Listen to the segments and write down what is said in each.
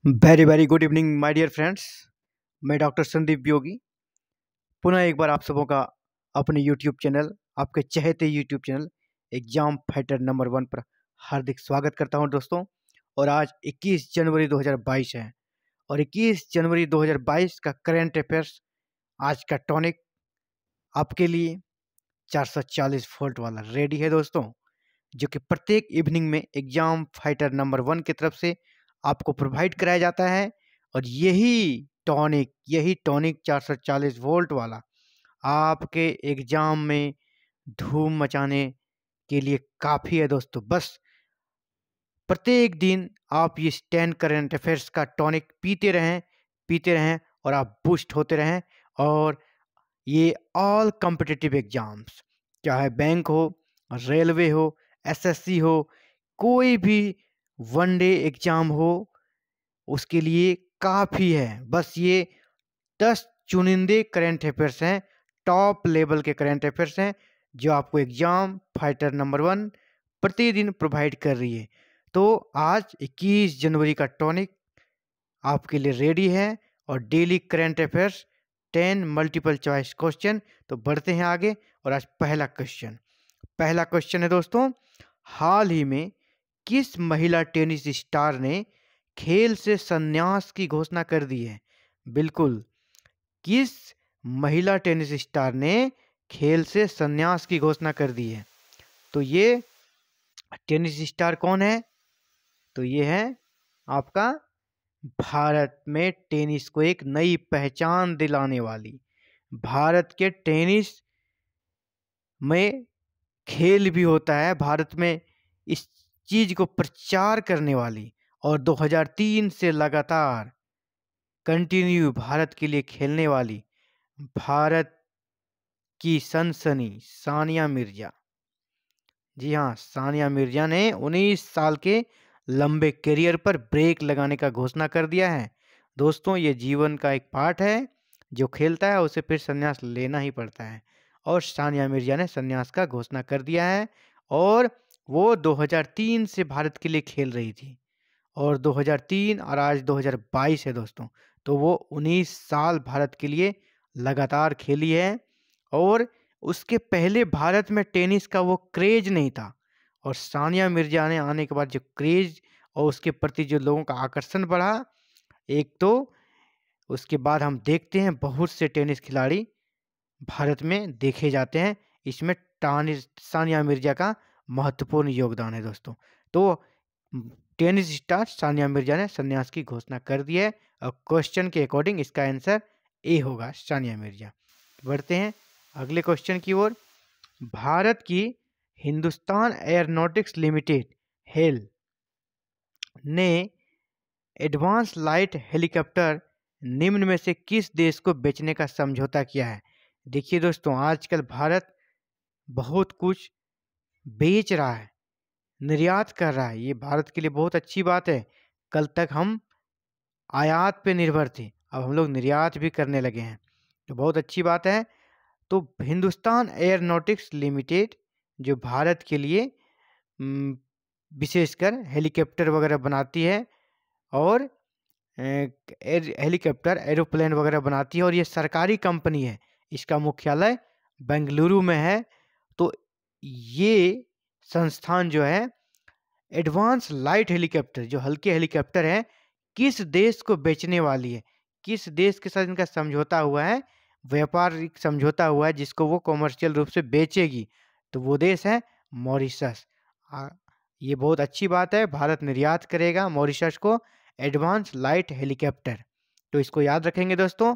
Very very good evening my dear friends. मैं doctor Sandeep Yogi पुनः एक बार आप सबों का अपने यूट्यूब चैनल, आपके चहेते YouTube channel exam fighter number 1 पर हार्दिक स्वागत करता हूं दोस्तों। और आज 21 जनवरी 2022 है और 21 जनवरी 2022 का करंट अफेयर्स आज का टॉनिक आपके लिए 440 वोल्ट वाला रेडी है दोस्तों, जो कि प्रत्येक इवनिंग में एग्जाम फाइटर नंबर 1 की तरफ से आपको प्रोवाइड कराया जाता है। और यही टॉनिक 440 वोल्ट वाला आपके एग्जाम में धूम मचाने के लिए काफ़ी है दोस्तों। बस प्रत्येक दिन आप ये 10 करंट अफेयर्स का टॉनिक पीते रहें और आप बूस्ट होते रहें। और ये ऑल कॉम्पिटिटिव एग्जाम्स, चाहे बैंक हो, रेलवे हो, एसएससी हो, कोई भी वनडे एग्जाम हो, उसके लिए काफ़ी है। बस ये 10 चुनिंदे करंट अफेयर्स हैं, टॉप लेवल के करंट अफेयर्स हैं, जो आपको एग्जाम फाइटर नंबर 1 प्रतिदिन प्रोवाइड कर रही है। तो आज 21 जनवरी का टॉनिक आपके लिए रेडी है और daily current affairs 10 multiple choice question. तो बढ़ते हैं आगे और आज पहला क्वेश्चन है दोस्तों, हाल ही में किस महिला टेनिस स्टार ने खेल से संन्यास की घोषणा कर दी है? बिल्कुल, किस महिला टेनिस स्टार ने खेल से संन्यास की घोषणा कर दी है? तो ये टेनिस स्टार कौन है? तो ये है आपका भारत में टेनिस को एक नई पहचान दिलाने वाली, भारत के टेनिस में खेल भी होता है, भारत में इस चीज को प्रचार करने वाली और 2003 से लगातार कंटिन्यू भारत के लिए खेलने वाली भारत की सनसनी सानिया मिर्जा। जी हाँ, सानिया मिर्जा ने 19 साल के लंबे करियर पर ब्रेक लगाने का घोषणा कर दिया है। दोस्तों, ये जीवन का एक पार्ट है, जो खेलता है उसे फिर संन्यास लेना ही पड़ता है। और सानिया मिर्जा ने संन्यास का घोषणा कर दिया है और वो 2003 से भारत के लिए खेल रही थी और 2003 और आज 2022 है दोस्तों। तो वो 19 साल भारत के लिए लगातार खेली है और उसके पहले भारत में टेनिस का वो क्रेज नहीं था। और सानिया मिर्जा ने आने के बाद जो क्रेज और उसके प्रति जो लोगों का आकर्षण बढ़ा, एक तो उसके बाद हम देखते हैं बहुत से टेनिस खिलाड़ी भारत में देखे जाते हैं, इसमें सानिया मिर्जा का महत्वपूर्ण योगदान है दोस्तों। तो टेनिस स्टार सानिया मिर्जा ने संन्यास की घोषणा कर दी है और क्वेश्चन के अकॉर्डिंग इसका आंसर ए होगा, सानिया मिर्जा। बढ़ते हैं अगले क्वेश्चन की ओर। भारत की हिंदुस्तान एयरोनॉटिक्स लिमिटेड हेल ने एडवांस लाइट हेलीकॉप्टर निम्न में से किस देश को बेचने का समझौता किया है? देखिए दोस्तों, आजकल भारत बहुत कुछ बेच रहा है, निर्यात कर रहा है, ये भारत के लिए बहुत अच्छी बात है। कल तक हम आयात पे निर्भर थे, अब हम लोग निर्यात भी करने लगे हैं, तो बहुत अच्छी बात है। तो हिंदुस्तान एयरोनॉटिक्स लिमिटेड जो भारत के लिए विशेषकर हेलीकॉप्टर वगैरह बनाती है और हेलीकॉप्टर एरोप्लेन वगैरह बनाती है और ये सरकारी कंपनी है, इसका मुख्यालय बेंगलुरु में है। तो ये संस्थान जो है एडवांस लाइट हेलीकॉप्टर, जो हल्के हेलीकॉप्टर हैं, किस देश को बेचने वाली है, किस देश के साथ इनका समझौता हुआ है, व्यापारिक समझौता हुआ है जिसको वो कॉमर्शियल रूप से बेचेगी, तो वो देश है मॉरिशस। ये बहुत अच्छी बात है, भारत निर्यात करेगा मॉरिशस को एडवांस लाइट हेलीकॉप्टर। तो इसको याद रखेंगे दोस्तों,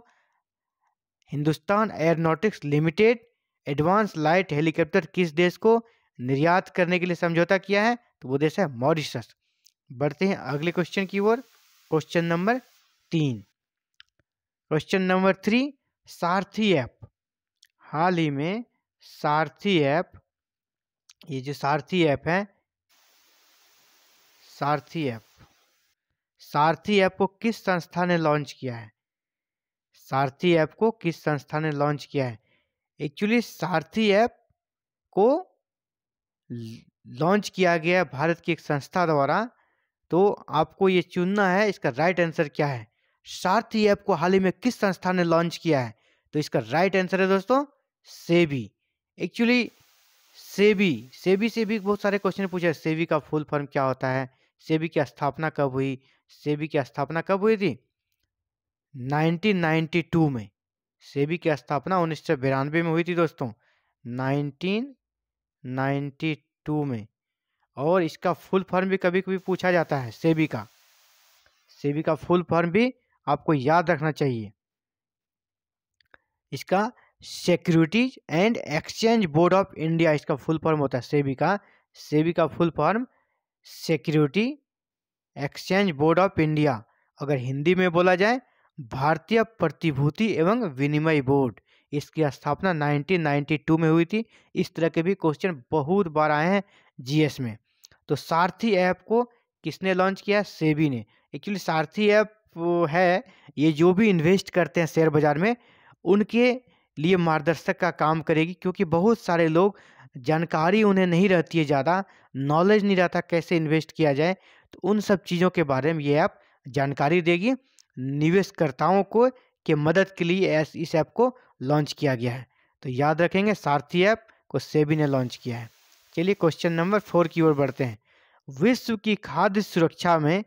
Hindustan aeronautics limited advance light helicopter किस देश को निर्यात करने के लिए समझौता किया है? तो वो देश है मॉरिशस। बढ़ते हैं अगले क्वेश्चन की ओर, क्वेश्चन नंबर 3। क्वेश्चन नंबर 3, सारथी ऐप। हाल ही में सारथी ऐप, ये जो सारथी ऐप है, सारथी ऐप को किस संस्था ने लॉन्च किया है? सारथी ऐप को किस संस्था ने लॉन्च किया है? एक्चुअली सारथी ऐप को लॉन्च किया गया भारत की एक संस्था द्वारा, तो आपको ये चुनना है इसका राइट आंसर क्या है। सारथी ऐप को हाल ही में किस संस्था ने लॉन्च किया है? तो इसका राइट आंसर है दोस्तों सेबी। एक्चुअली सेबी से भी बहुत सारे क्वेश्चन पूछे। सेबी का फुल फॉर्म क्या होता है, सेबी की स्थापना कब हुई, सेबी की स्थापना कब हुई थी? 1992 में। सेबी की स्थापना 1992 में हुई थी दोस्तों, 1992 में। और इसका फुल फॉर्म भी कभी कभी पूछा जाता है सेबी का फुल फॉर्म भी आपको याद रखना चाहिए। इसका securities and exchange board of India इसका फुल फॉर्म होता है सेबी का full form security exchange board of India. अगर हिंदी में बोला जाए भारतीय प्रतिभूति एवं विनिमय बोर्ड। इसकी स्थापना 1992 में हुई थी। इस तरह के भी क्वेश्चन बहुत बार आए हैं जीएस में। तो सारथी ऐप को किसने लॉन्च किया? सेबी ने। एक्चुअली सारथी ऐप है ये जो भी इन्वेस्ट करते हैं शेयर बाजार में उनके लिए मार्गदर्शक का काम करेगी, क्योंकि बहुत सारे लोग जानकारी उन्हें नहीं रहती है, ज़्यादा नॉलेज नहीं रहता कैसे इन्वेस्ट किया जाए। तो उन सब चीज़ों के बारे में ये ऐप जानकारी देगी निवेशकर्ताओं को के मदद के लिए इस ऐप को लॉन्च किया गया है। तो याद रखेंगे सारथी ऐप को सेबी ने लॉन्च किया है। चलिए क्वेश्चन नंबर 4 की ओर बढ़ते हैं। विश्व की खाद्य सुरक्षा में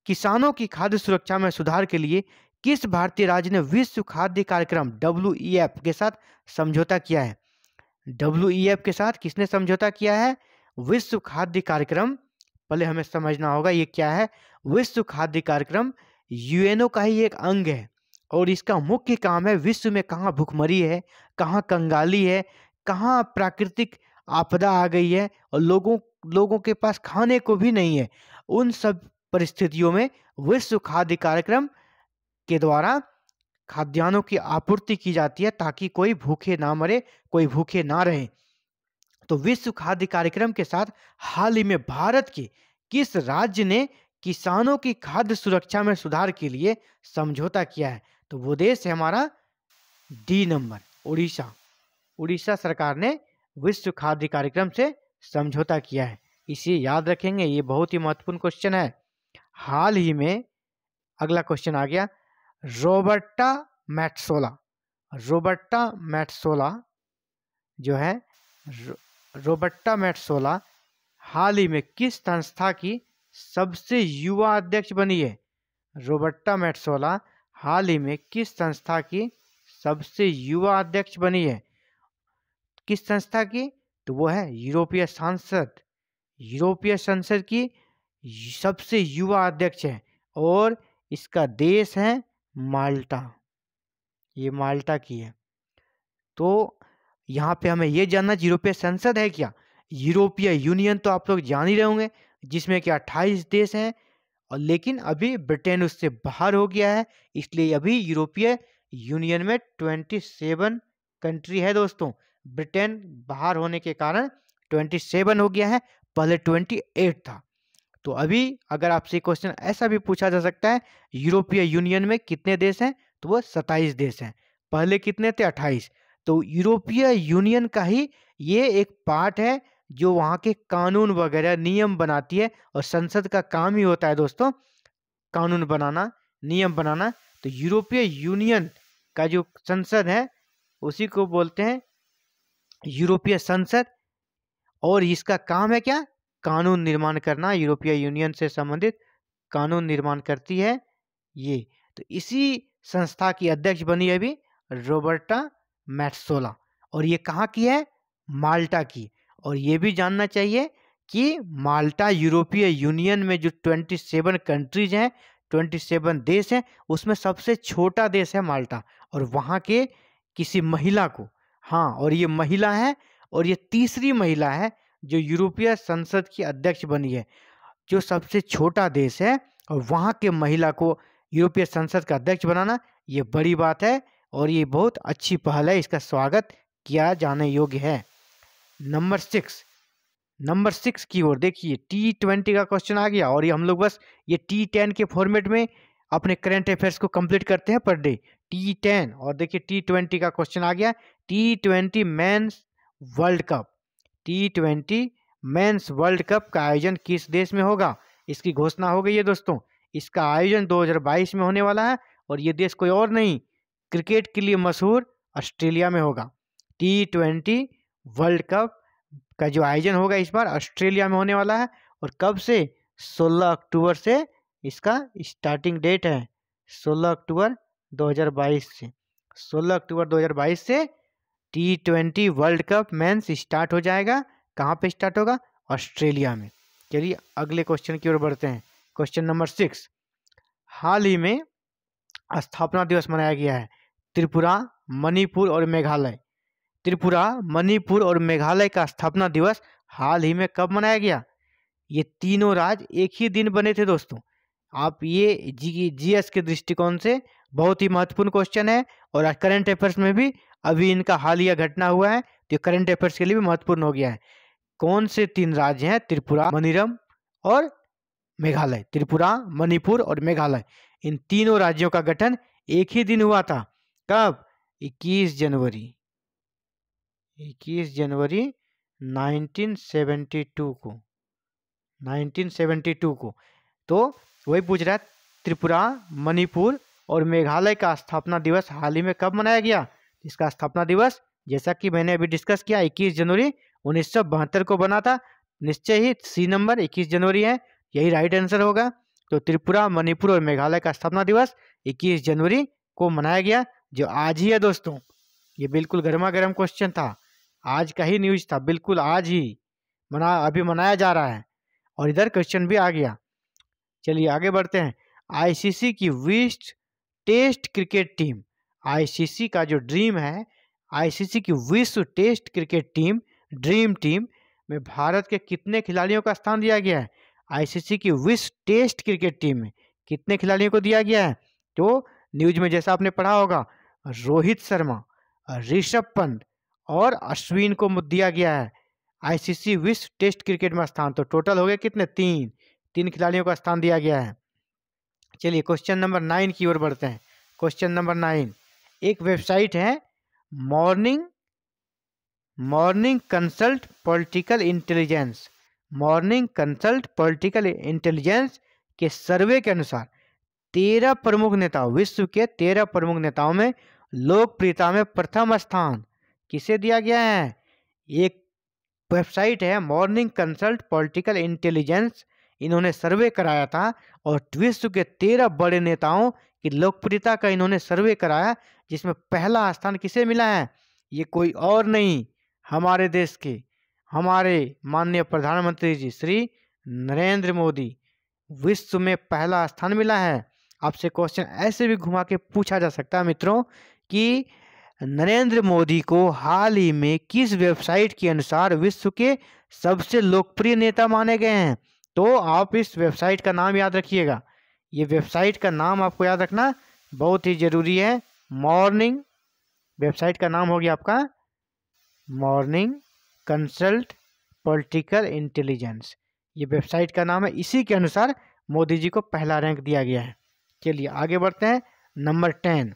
किसानों की खाद्य सुरक्षा में सुधार के लिए किस भारतीय राज्य ने विश्व खाद्य कार्यक्रम WEF के साथ समझौता किया है? WEF के साथ किसने समझौता किया है? विश्व खाद्य कार्यक्रम। पहले हमें समझना होगा ये क्या है। विश्व खाद्य कार्यक्रम यूएनओ का ही एक अंग है और इसका मुख्य काम है विश्व में कहाँ भूखमरी है, कहाँ कंगाली है, कहाँ प्राकृतिक आपदा आ गई है और लोगों के पास खाने को भी नहीं है। उन सब परिस्थितियों में विश्व खाद्य कार्यक्रम के द्वारा खाद्यान्नों की आपूर्ति की जाती है ताकि कोई भूखे ना मरे, कोई भूखे ना रहे। तो विश्व खाद्य कार्यक्रम के साथ हाल ही में भारत के किस राज्य ने किसानों की खाद्य सुरक्षा में सुधार के लिए समझौता किया है? तो वो देश है हमारा डी नंबर, उड़ीसा सरकार ने विश्व खाद्य कार्यक्रम से समझौता किया है। इसे याद रखेंगे, ये बहुत ही महत्वपूर्ण क्वेश्चन है। हाल ही में अगला क्वेश्चन आ गया, रोबर्टा मैट्सोला जो है रोबर्टा मैट्सोला हाल ही में किस संस्था की सबसे युवा अध्यक्ष बनी है? रोबर्टा मैट्सोला हाल ही में किस संस्था की सबसे युवा अध्यक्ष बनी है? किस संस्था की? तो वो है यूरोपीय संसद की सबसे युवा अध्यक्ष है और इसका देश है माल्टा। ये माल्टा की है। तो यहाँ पे हमें ये जानना यूरोपीय संसद है क्या? यूरोपीय यूनियन तो आप लोग जान ही रहे होंगे, जिसमें कि 28 देश हैं और लेकिन अभी ब्रिटेन उससे बाहर हो गया है, इसलिए अभी यूरोपीय यूनियन में 27 कंट्री है दोस्तों। ब्रिटेन बाहर होने के कारण 27 हो गया है, पहले 28 था। तो अभी अगर आपसे क्वेश्चन ऐसा भी पूछा जा सकता है यूरोपीय यूनियन में कितने देश हैं? तो वो 27 देश हैं। पहले कितने थे? 28। तो यूरोपीय यूनियन का ही ये एक पार्ट है जो वहाँ के कानून वगैरह नियम बनाती है और संसद का काम ही होता है दोस्तों कानून बनाना, नियम बनाना। तो यूरोपीय यूनियन का जो संसद है उसी को बोलते हैं यूरोपीय संसद और इसका काम है क्या? कानून निर्माण करना। यूरोपीय यूनियन से संबंधित कानून निर्माण करती है ये। तो इसी संस्था की अध्यक्ष बनी है अभी रोबर्टा मैट्सोला और ये कहाँ की है? माल्टा की। और ये भी जानना चाहिए कि माल्टा यूरोपीय यूनियन में जो 27 कंट्रीज हैं, 27 देश हैं, उसमें सबसे छोटा देश है माल्टा और वहाँ के किसी महिला को, हाँ, और ये महिला है और ये तीसरी महिला है जो यूरोपीय संसद की अध्यक्ष बनी है, जो सबसे छोटा देश है और वहाँ के महिला को यूरोपीय संसद का अध्यक्ष बनाना ये बड़ी बात है और ये बहुत अच्छी पहल है, इसका स्वागत किया जाने योग्य है। नंबर 6 की ओर देखिए, T20 का क्वेश्चन आ गया और ये हम लोग बस ये T10 के फॉर्मेट में अपने करंट अफेयर्स को कंप्लीट करते हैं पर डे। T10 और देखिए T20 का क्वेश्चन आ गया, T20 mains world cup. T20 mains world cup का आयोजन किस देश में होगा? इसकी घोषणा हो गई है दोस्तों। इसका आयोजन 2022 में होने वाला है और ये देश कोई और नहीं, क्रिकेट के लिए मशहूर ऑस्ट्रेलिया में होगा। T20 वर्ल्ड कप का जो आयोजन होगा इस बार ऑस्ट्रेलिया में होने वाला है। और कब से? 16 अक्टूबर से इसका स्टार्टिंग डेट है, 16 अक्टूबर 2022 से। 16 अक्टूबर 2022 से T20 world cup mains start हो जाएगा। कहाँ पे स्टार्ट होगा? ऑस्ट्रेलिया में। चलिए अगले क्वेश्चन की ओर बढ़ते हैं। क्वेश्चन नंबर 6, हाल ही में स्थापना दिवस मनाया गया है त्रिपुरा, मणिपुर और मेघालय। त्रिपुरा, मणिपुर और मेघालय का स्थापना दिवस हाल ही में कब मनाया गया? ये तीनों राज्य एक ही दिन बने थे दोस्तों। आप ये जीएस के दृष्टिकोण से बहुत ही महत्वपूर्ण क्वेश्चन है और करंट अफेयर्स में भी अभी इनका हालिया घटना हुआ है तो करंट अफेयर्स के लिए भी महत्वपूर्ण हो गया है। कौन से 3 राज्य हैं? त्रिपुरा, मणिरम और मेघालय। त्रिपुरा, मणिपुर और मेघालय, इन तीनों राज्यों का गठन एक ही दिन हुआ था। कब? 21 जनवरी 1972 को। 1972 को। तो वही पूछ रहा है, त्रिपुरा, मणिपुर और मेघालय का स्थापना दिवस हाल ही में कब मनाया गया? इसका स्थापना दिवस जैसा कि मैंने अभी डिस्कस किया 21 जनवरी 1972 को बना था। निश्चय ही सी नंबर 21 जनवरी है, यही राइट आंसर होगा। तो त्रिपुरा, मणिपुर और मेघालय का स्थापना दिवस 21 जनवरी को मनाया गया, जो आज ही है दोस्तों। ये बिल्कुल गर्मा गर्म क्वेश्चन था, आज का ही न्यूज था, बिल्कुल आज ही अभी मनाया जा रहा है और इधर क्वेश्चन भी आ गया। चलिए आगे बढ़ते हैं। आईसीसी की विश्व टेस्ट क्रिकेट टीम, आईसीसी का जो ड्रीम है, आईसीसी की विश्व test cricket team dream team में भारत के कितने खिलाड़ियों का स्थान दिया गया है? आईसीसी की विश्व टेस्ट क्रिकेट टीम में कितने खिलाड़ियों को दिया गया है? तो न्यूज में जैसा आपने पढ़ा होगा, रोहित शर्मा, ऋषभ पंत और अश्विन को दिया गया है आईसीसी विश्व टेस्ट क्रिकेट में स्थान। तो टोटल हो गए कितने? 3 खिलाड़ियों का स्थान दिया गया है। चलिए क्वेश्चन नंबर 9 की ओर बढ़ते हैं। क्वेश्चन नंबर 9, एक वेबसाइट है morning consult political intelligence. Morning consult political intelligence के सर्वे के अनुसार 13 प्रमुख नेताओं, विश्व के 13 प्रमुख नेताओं में लोकप्रियता में प्रथम स्थान किसे दिया गया है? एक वेबसाइट है मॉर्निंग कंसल्ट पॉलिटिकल इंटेलिजेंस, इन्होंने सर्वे कराया था और विश्व के 13 बड़े नेताओं की लोकप्रियता का इन्होंने सर्वे कराया, जिसमें पहला स्थान किसे मिला है? ये कोई और नहीं, हमारे देश के हमारे माननीय प्रधानमंत्री जी श्री नरेंद्र मोदी, विश्व में पहला स्थान मिला है। आपसे क्वेश्चन ऐसे भी घुमा के पूछा जा सकता है मित्रों कि नरेंद्र मोदी को हाल ही में किस वेबसाइट के अनुसार विश्व के सबसे लोकप्रिय नेता माने गए हैं? तो आप इस वेबसाइट का नाम याद रखिएगा, ये वेबसाइट का नाम आपको याद रखना बहुत ही जरूरी है। मॉर्निंग, वेबसाइट का नाम हो गया आपका मॉर्निंग कंसल्ट पॉलिटिकल इंटेलिजेंस, ये वेबसाइट का नाम है, इसी के अनुसार मोदी जी को पहला रैंक दिया गया है। चलिए आगे बढ़ते हैं। नंबर 10,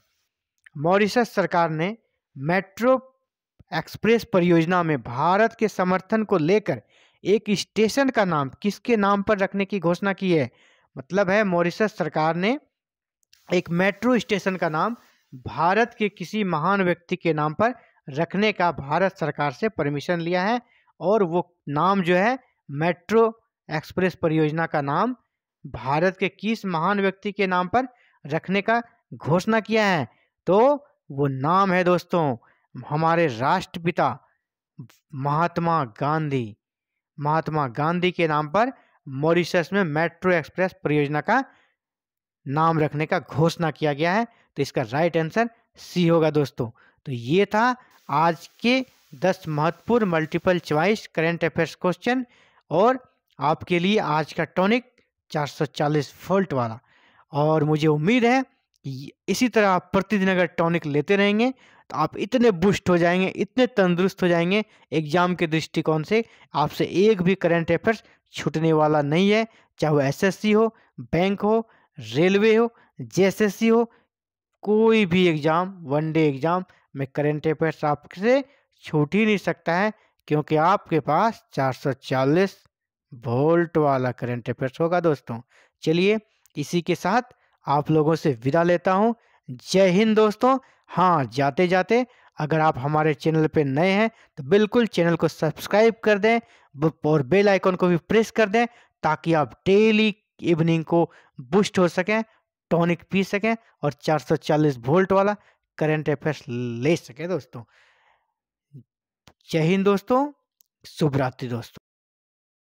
मॉरिशस सरकार ने मेट्रो एक्सप्रेस परियोजना में भारत के समर्थन को लेकर एक स्टेशन का नाम किसके नाम पर रखने की घोषणा की है? मतलब है मॉरिशस सरकार ने एक मेट्रो स्टेशन का नाम भारत के किसी महान व्यक्ति के नाम पर रखने का भारत सरकार से परमिशन लिया है और वो नाम जो है मेट्रो एक्सप्रेस परियोजना का नाम भारत के किस महान व्यक्ति के नाम पर रखने का घोषणा किया है? तो वो नाम है दोस्तों हमारे राष्ट्रपिता महात्मा गांधी। महात्मा गांधी के नाम पर मॉरिशस में मेट्रो एक्सप्रेस परियोजना का नाम रखने का घोषणा किया गया है। तो इसका राइट आंसर सी होगा दोस्तों। तो ये था आज के 10 महत्वपूर्ण multiple choice current affairs question और आपके लिए आज का टॉनिक 440 वोल्ट वाला। और मुझे उम्मीद है कि इसी तरह आप प्रतिदिन अगर टॉनिक लेते रहेंगे तो आप इतने बूस्ट हो जाएंगे, इतने तंदुरुस्त हो जाएंगे एग्जाम के दृष्टिकोण से, आपसे एक भी करंट अफेयर्स छूटने वाला नहीं है। चाहे वो एसएससी हो, बैंक हो, रेलवे हो, जेएसएससी हो, कोई भी एग्जाम, वनडे एग्जाम में करंट अफेयर्स आपसे छूट ही नहीं सकता है, क्योंकि आपके पास 440 वोल्ट वाला करंट अफेयर्स होगा दोस्तों। चलिए इसी के साथ आप लोगों से विदा लेता हूँ। जय हिंद दोस्तों। हाँ, जाते जाते अगर आप हमारे चैनल पे नए हैं तो बिल्कुल चैनल को सब्सक्राइब कर दें और बेल आइकन को भी प्रेस कर दें, ताकि आप डेली इवनिंग को बूस्ट हो सकें, टॉनिक पी सकें और 440 वोल्ट वाला करंट अफेयर्स ले सकें दोस्तों। जय हिंद दोस्तों, शुभ रात्रि दोस्तों।